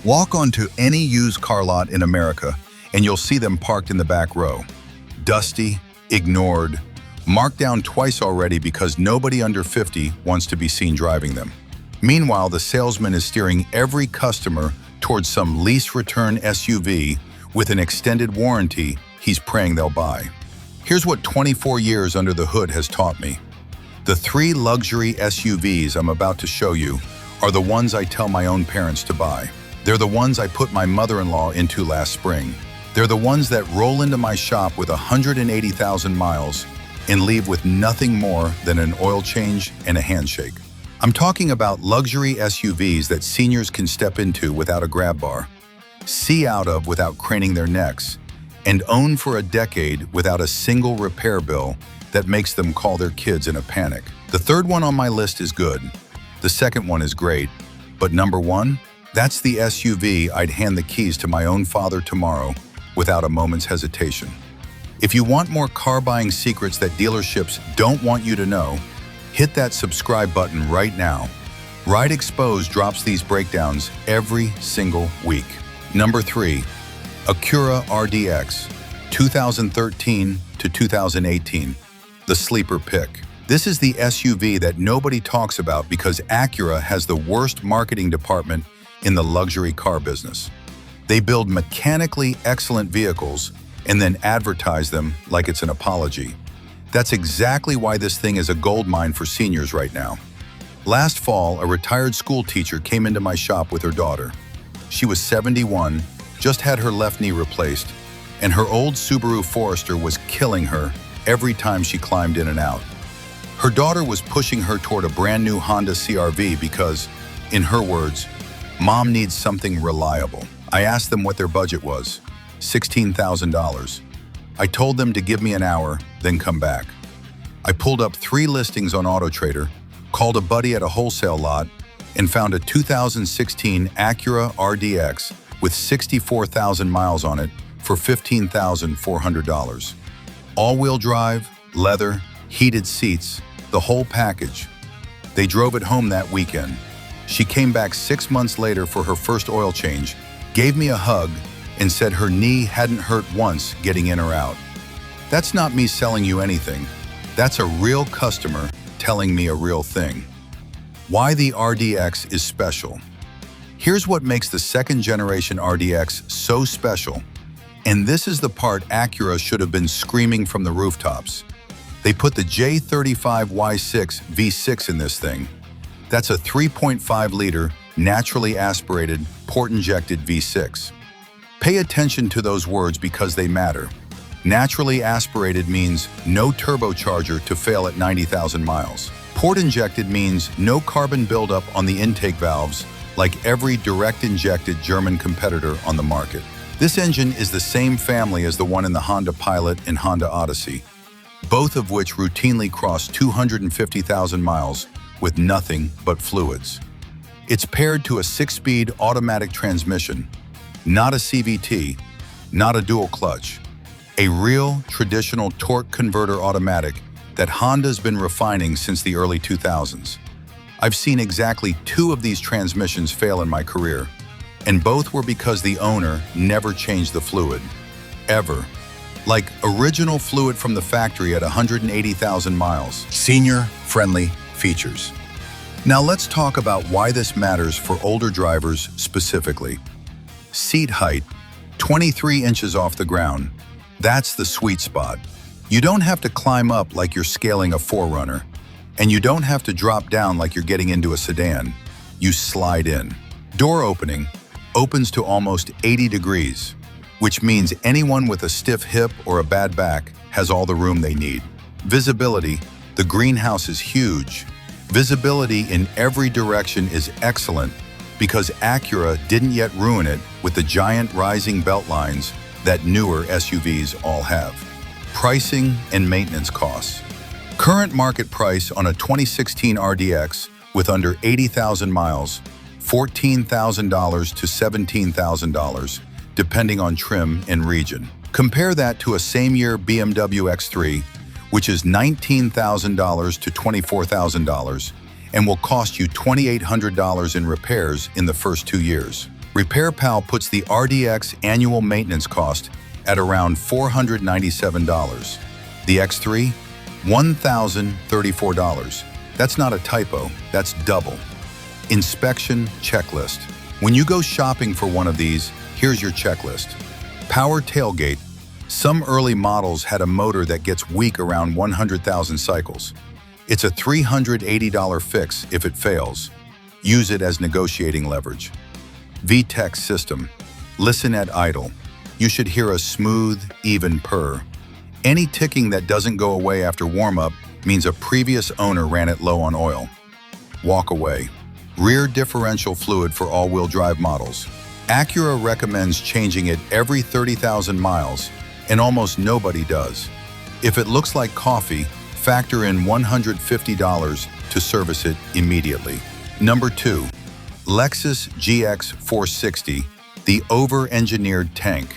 Walk onto any used car lot in America, and you'll see them parked in the back row. Dusty, ignored, marked down twice already because nobody under 50 wants to be seen driving them. Meanwhile, the salesman is steering every customer towards some lease return SUV with an extended warranty he's praying they'll buy. Here's what 24 years under the hood has taught me. The 3 luxury SUVs I'm about to show you are the ones I tell my own parents to buy. They're the ones I put my mother-in-law into last spring. They're the ones that roll into my shop with 180,000 miles and leave with nothing more than an oil change and a handshake. I'm talking about luxury SUVs that seniors can step into without a grab bar, see out of without craning their necks, and own for a decade without a single repair bill that makes them call their kids in a panic. The third one on my list is good. The second one is great. But number 1? That's the SUV I'd hand the keys to my own father tomorrow without a moment's hesitation. If you want more car buying secrets that dealerships don't want you to know, hit that subscribe button right now. RideExposed drops these breakdowns every single week. Number 3, Acura RDX, 2013 to 2018, the sleeper pick. This is the SUV that nobody talks about because Acura has the worst marketing department in the luxury car business. They build mechanically excellent vehicles and then advertise them like it's an apology. That's exactly why this thing is a goldmine for seniors right now. Last fall, a retired school teacher came into my shop with her daughter. She was 71, just had her left knee replaced, and her old Subaru Forester was killing her every time she climbed in and out. Her daughter was pushing her toward a brand new Honda CR-V because, in her words, Mom needs something reliable. I asked them what their budget was, $16,000. I told them to give me an hour, then come back. I pulled up 3 listings on AutoTrader, called a buddy at a wholesale lot, and found a 2016 Acura RDX with 64,000 miles on it for $15,400. All-wheel drive, leather, heated seats, the whole package. They drove it home that weekend. She came back 6 months later for her first oil change, gave me a hug, and said her knee hadn't hurt once getting in or out. That's not me selling you anything. That's a real customer telling me a real thing. Why the RDX is special. Here's what makes the second generation RDX so special, and this is the part Acura should have been screaming from the rooftops. They put the J35Y6 V6 in this thing. That's a 3.5-liter, naturally aspirated, port-injected V6. Pay attention to those words because they matter. Naturally aspirated means no turbocharger to fail at 90,000 miles. Port-injected means no carbon buildup on the intake valves, like every direct-injected German competitor on the market. This engine is the same family as the one in the Honda Pilot and Honda Odyssey, both of which routinely cross 250,000 miles with nothing but fluids. It's paired to a 6-speed automatic transmission, not a CVT, not a dual clutch, a real traditional torque converter automatic that Honda's been refining since the early 2000s. I've seen exactly 2 of these transmissions fail in my career, and both were because the owner never changed the fluid, ever. Like original fluid from the factory at 180,000 miles. Senior-friendly features. Now let's talk about why this matters for older drivers specifically. Seat height, 23 inches off the ground. That's the sweet spot. You don't have to climb up like you're scaling a 4Runner, and you don't have to drop down like you're getting into a sedan. You slide in. Door opening opens to almost 80 degrees, which means anyone with a stiff hip or a bad back has all the room they need. Visibility, the greenhouse is huge. Visibility in every direction is excellent because Acura didn't yet ruin it with the giant rising belt lines that newer SUVs all have. Pricing and maintenance costs. Current market price on a 2016 RDX with under 80,000 miles, $14,000 to $17,000, depending on trim and region. Compare that to a same-year BMW X3, which is $19,000 to $24,000 and will cost you $2,800 in repairs in the first 2 years. RepairPal puts the RDX annual maintenance cost at around $497. The X3, $1,034. That's not a typo, that's double. Inspection checklist. When you go shopping for one of these, here's your checklist. Power tailgate. Some early models had a motor that gets weak around 100,000 cycles. It's a $380 fix if it fails. Use it as negotiating leverage. VTEC system. Listen at idle. You should hear a smooth, even purr. Any ticking that doesn't go away after warm-up means a previous owner ran it low on oil. Walk away. Rear differential fluid for all-wheel drive models. Acura recommends changing it every 30,000 miles, and almost nobody does. If it looks like coffee, factor in $150 to service it immediately. Number 2. Lexus GX 460, the over-engineered tank.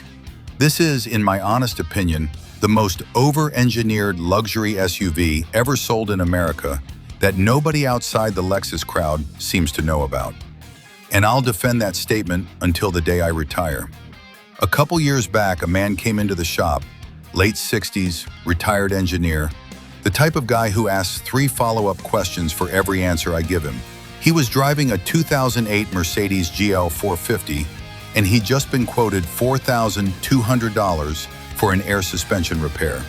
This is, in my honest opinion, the most over-engineered luxury SUV ever sold in America that nobody outside the Lexus crowd seems to know about. And I'll defend that statement until the day I retire. A couple years back, a man came into the shop, late 60s, retired engineer, the type of guy who asks 3 follow-up questions for every answer I give him. He was driving a 2008 Mercedes GL 450, and he'd just been quoted $4,200 for an air suspension repair.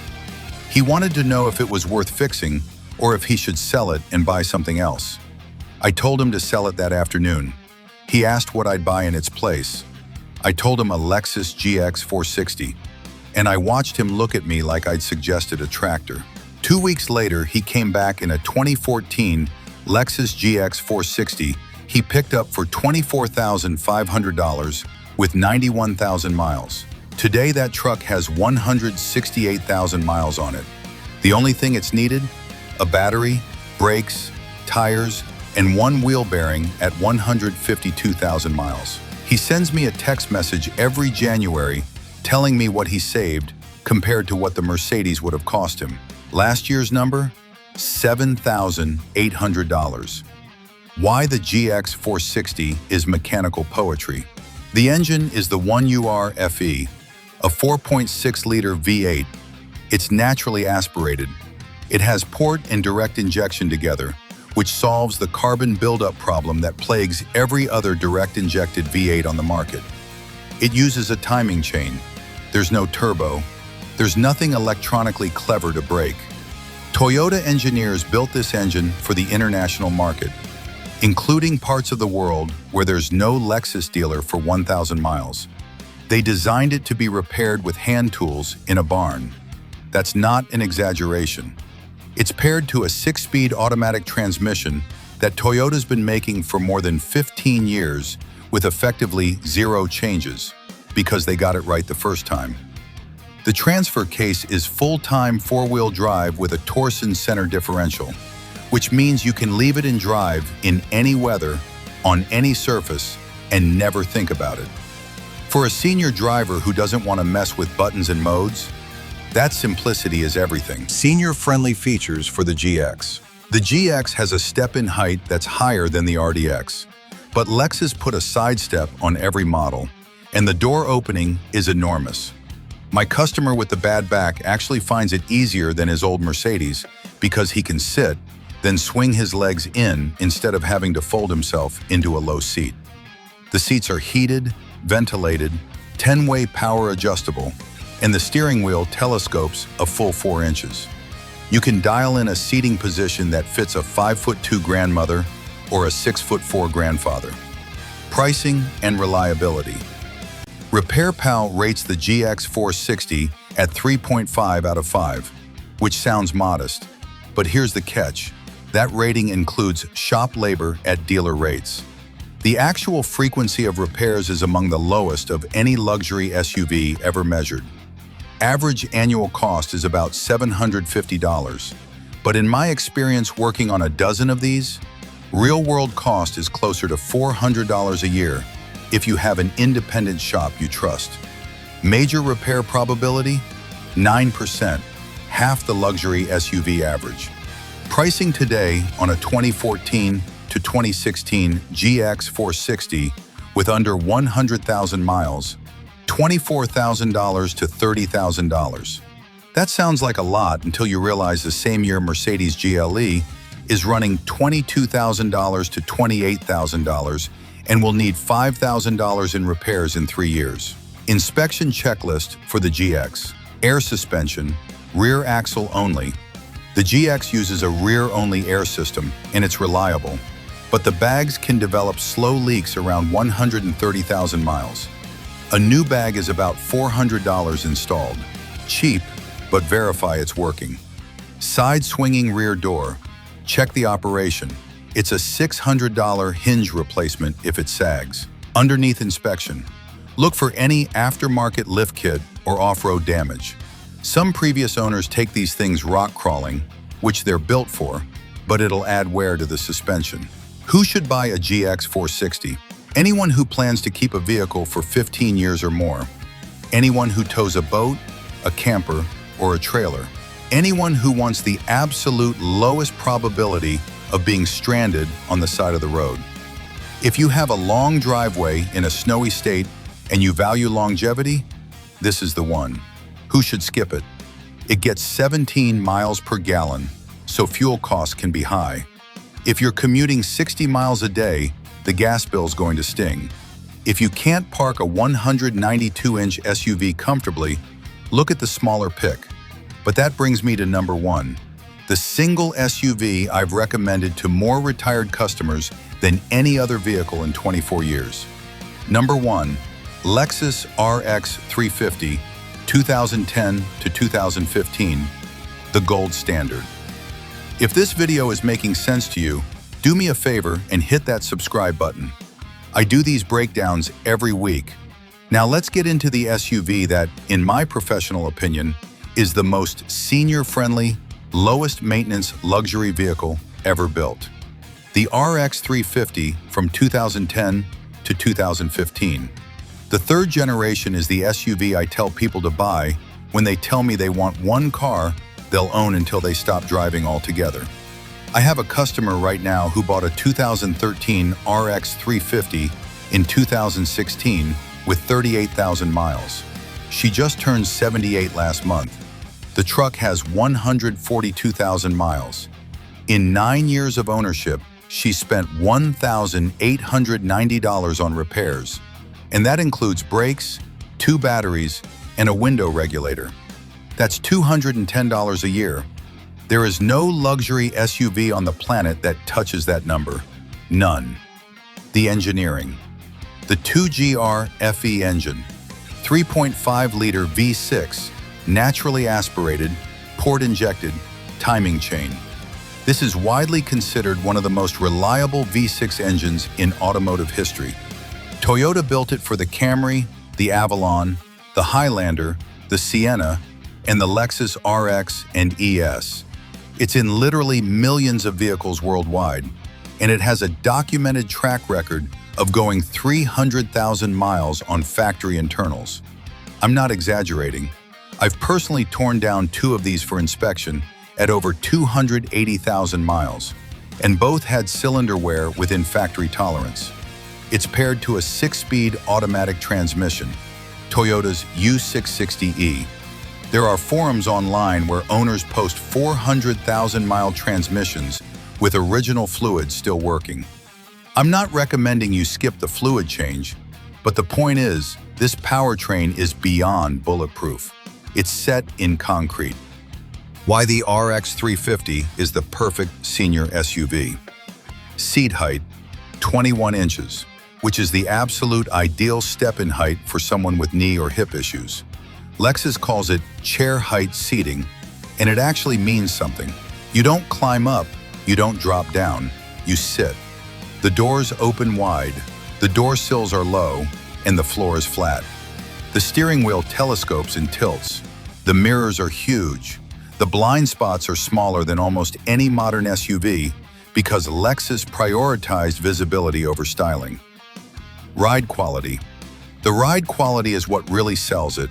He wanted to know if it was worth fixing or if he should sell it and buy something else. I told him to sell it that afternoon. He asked what I'd buy in its place. I told him a Lexus GX 460, and I watched him look at me like I'd suggested a tractor. 2 weeks later, he came back in a 2014 Lexus GX 460 he picked up for $24,500 with 91,000 miles. Today, that truck has 168,000 miles on it. The only thing it's needed? A battery, brakes, tires, and one wheel bearing at 152,000 miles. He sends me a text message every January telling me what he saved compared to what the Mercedes would have cost him. Last year's number? $7,800. Why the GX 460 is mechanical poetry. The engine is the 1UR FE, a 4.6-liter V8. It's naturally aspirated. It has port and direct injection together, which solves the carbon buildup problem that plagues every other direct-injected V8 on the market. It uses a timing chain. There's no turbo. There's nothing electronically clever to brake. Toyota engineers built this engine for the international market, including parts of the world where there's no Lexus dealer for 1,000 miles. They designed it to be repaired with hand tools in a barn. That's not an exaggeration. It's paired to a 6-speed automatic transmission that Toyota's been making for more than 15 years with effectively 0 changes, because they got it right the first time. The transfer case is full-time 4-wheel drive with a torsion center differential, which means you can leave it in drive in any weather, on any surface, and never think about it. For a senior driver who doesn't want to mess with buttons and modes, that simplicity is everything. Senior-friendly features for the GX. The GX has a step-in height that's higher than the RDX, but Lexus put a side step on every model, and the door opening is enormous. My customer with the bad back actually finds it easier than his old Mercedes because he can sit, then swing his legs in instead of having to fold himself into a low seat. The seats are heated, ventilated, 10-way power adjustable, and the steering wheel telescopes a full 4 inches. You can dial in a seating position that fits a 5'2" grandmother or a 6'4" grandfather. Pricing and reliability. RepairPal rates the GX 460 at 3.5 out of 5, which sounds modest, but here's the catch. That rating includes shop labor at dealer rates. The actual frequency of repairs is among the lowest of any luxury SUV ever measured. Average annual cost is about $750, but in my experience working on a dozen of these, real-world cost is closer to $400 a year if you have an independent shop you trust. Major repair probability? 9%, half the luxury SUV average. Pricing today on a 2014 to 2016 GX 460 with under 100,000 miles, $24,000 to $30,000. That sounds like a lot until you realize the same year Mercedes GLE is running $22,000 to $28,000 and will need $5,000 in repairs in 3 years. Inspection checklist for the GX. Air suspension, rear axle only. The GX uses a rear-only air system, and it's reliable. But the bags can develop slow leaks around 130,000 miles. A new bag is about $400 installed. Cheap, but verify it's working. Side swinging rear door. Check the operation. It's a $600 hinge replacement if it sags. Underneath inspection. Look for any aftermarket lift kit or off-road damage. Some previous owners take these things rock crawling, which they're built for, but it'll add wear to the suspension. Who should buy a GX 460? Anyone who plans to keep a vehicle for 15 years or more. Anyone who tows a boat, a camper, or a trailer. Anyone who wants the absolute lowest probability of being stranded on the side of the road. If you have a long driveway in a snowy state and you value longevity, this is the one. Who should skip it? It gets 17 miles per gallon, so fuel costs can be high. If you're commuting 60 miles a day, the gas bill's going to sting. If you can't park a 192-inch SUV comfortably, look at the smaller pick. But that brings me to number 1, the single SUV I've recommended to more retired customers than any other vehicle in 24 years. Number 1, Lexus RX 350, 2010 to 2015, the gold standard. If this video is making sense to you, do me a favor and hit that subscribe button. I do these breakdowns every week. Now let's get into the SUV that, in my professional opinion, is the most senior-friendly, lowest maintenance luxury vehicle ever built. The RX 350 from 2010 to 2015. The third generation is the SUV I tell people to buy when they tell me they want one car they'll own until they stop driving altogether. I have a customer right now who bought a 2013 RX 350 in 2016 with 38,000 miles. She just turned 78 last month. The truck has 142,000 miles. In 9 years of ownership, she spent $1,890 on repairs, and that includes brakes, 2 batteries, and a window regulator. That's $210 a year. There is no luxury SUV on the planet that touches that number. None. The engineering. The 2GR FE engine, 3.5-liter V6, naturally aspirated, port-injected, timing chain. This is widely considered one of the most reliable V6 engines in automotive history. Toyota built it for the Camry, the Avalon, the Highlander, the Sienna, and the Lexus RX and ES. It's in literally millions of vehicles worldwide, and it has a documented track record of going 300,000 miles on factory internals. I'm not exaggerating. I've personally torn down 2 of these for inspection at over 280,000 miles, and both had cylinder wear within factory tolerance. It's paired to a 6-speed automatic transmission, Toyota's U660E. There are forums online where owners post 400,000-mile transmissions with original fluid still working. I'm not recommending you skip the fluid change, but the point is, this powertrain is beyond bulletproof. It's set in concrete. Why the RX 350 is the perfect senior SUV. Seat height, 21 inches, which is the absolute ideal step-in height for someone with knee or hip issues. Lexus calls it chair height seating, and it actually means something. You don't climb up, you don't drop down, you sit. The doors open wide, the door sills are low, and the floor is flat. The steering wheel telescopes and tilts. The mirrors are huge. The blind spots are smaller than almost any modern SUV because Lexus prioritized visibility over styling. Ride quality. The ride quality is what really sells it.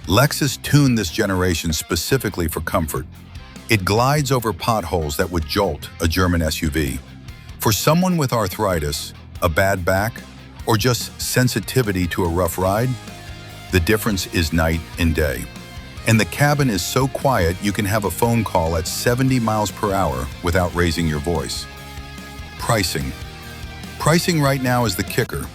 Lexus tuned this generation specifically for comfort. It glides over potholes that would jolt a German SUV. For someone with arthritis, a bad back, or just sensitivity to a rough ride? The difference is night and day. And the cabin is so quiet you can have a phone call at 70 miles per hour without raising your voice. Pricing. Pricing right now is the kicker.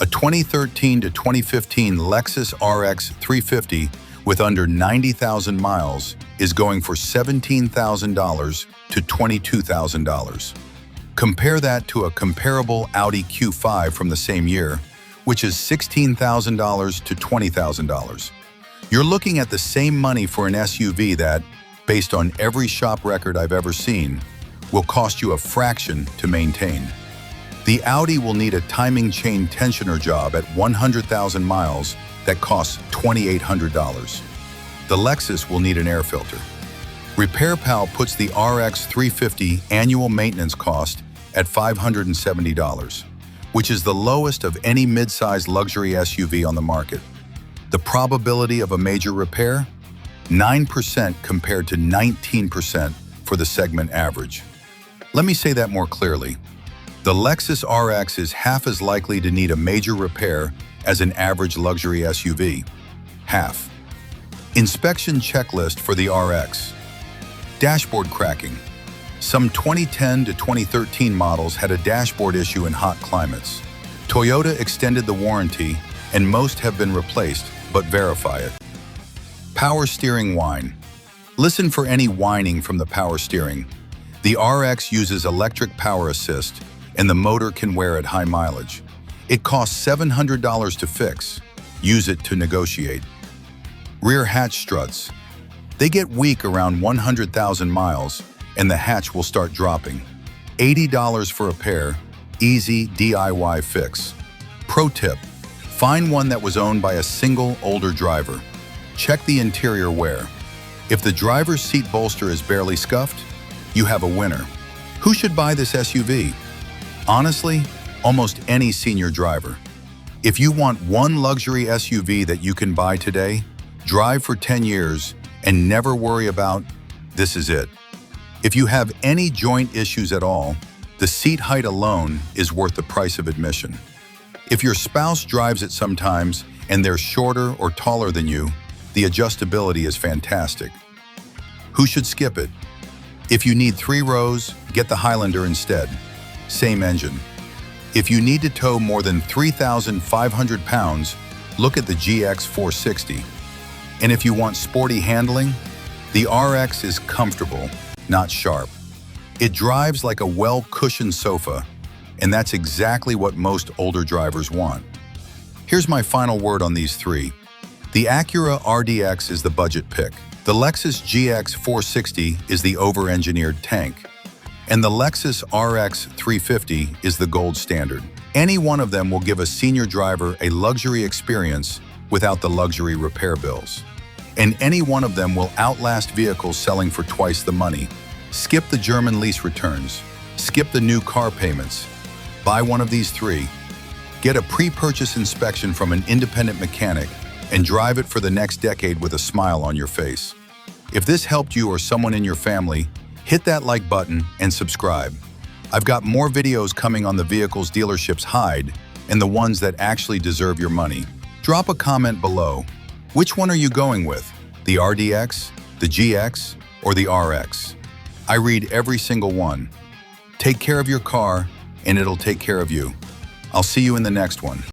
A 2013 to 2015 Lexus RX 350 with under 90,000 miles is going for $17,000 to $22,000. Compare that to a comparable Audi Q5 from the same year, which is $16,000 to $20,000. You're looking at the same money for an SUV that, based on every shop record I've ever seen, will cost you a fraction to maintain. The Audi will need a timing chain tensioner job at 100,000 miles that costs $2,800. The Lexus will need an air filter. RepairPal puts the RX 350 annual maintenance cost at $570, which is the lowest of any mid-size luxury SUV on the market. The probability of a major repair? 9% compared to 19% for the segment average. Let me say that more clearly. The Lexus RX is half as likely to need a major repair as an average luxury SUV. Half. Inspection checklist for the RX. Dashboard cracking. Some 2010 to 2013 models had a dashboard issue in hot climates. Toyota extended the warranty, and most have been replaced, but verify it. Power steering whine. Listen for any whining from the power steering. The RX uses electric power assist, and the motor can wear at high mileage. It costs $700 to fix. Use it to negotiate. Rear hatch struts. They get weak around 100,000 miles, and the hatch will start dropping. $80 for a pair, easy DIY fix. Pro tip, find one that was owned by a single older driver. Check the interior wear. If the driver's seat bolster is barely scuffed, you have a winner. Who should buy this SUV? Honestly, almost any senior driver. If you want one luxury SUV that you can buy today, drive for 10 years, and never worry about, this is it. If you have any joint issues at all, the seat height alone is worth the price of admission. If your spouse drives it sometimes and they're shorter or taller than you, the adjustability is fantastic. Who should skip it? If you need 3 rows, get the Highlander instead. Same engine. If you need to tow more than 3,500 pounds, look at the GX 460. And if you want sporty handling, the RX is comfortable, not sharp. It drives like a well-cushioned sofa, and that's exactly what most older drivers want. Here's my final word on these 3. The Acura RDX is the budget pick. The Lexus GX 460 is the over-engineered tank. And the Lexus RX 350 is the gold standard. Any one of them will give a senior driver a luxury experience without the luxury repair bills. And any one of them will outlast vehicles selling for twice the money. Skip the German lease returns. Skip the new car payments. Buy one of these 3. Get a pre-purchase inspection from an independent mechanic and drive it for the next decade with a smile on your face. If this helped you or someone in your family, hit that like button and subscribe. I've got more videos coming on the vehicles dealerships hide and the ones that actually deserve your money. Drop a comment below. Which one are you going with? The RDX, the GX, or the RX? I read every single one. Take care of your car, and it'll take care of you. I'll see you in the next one.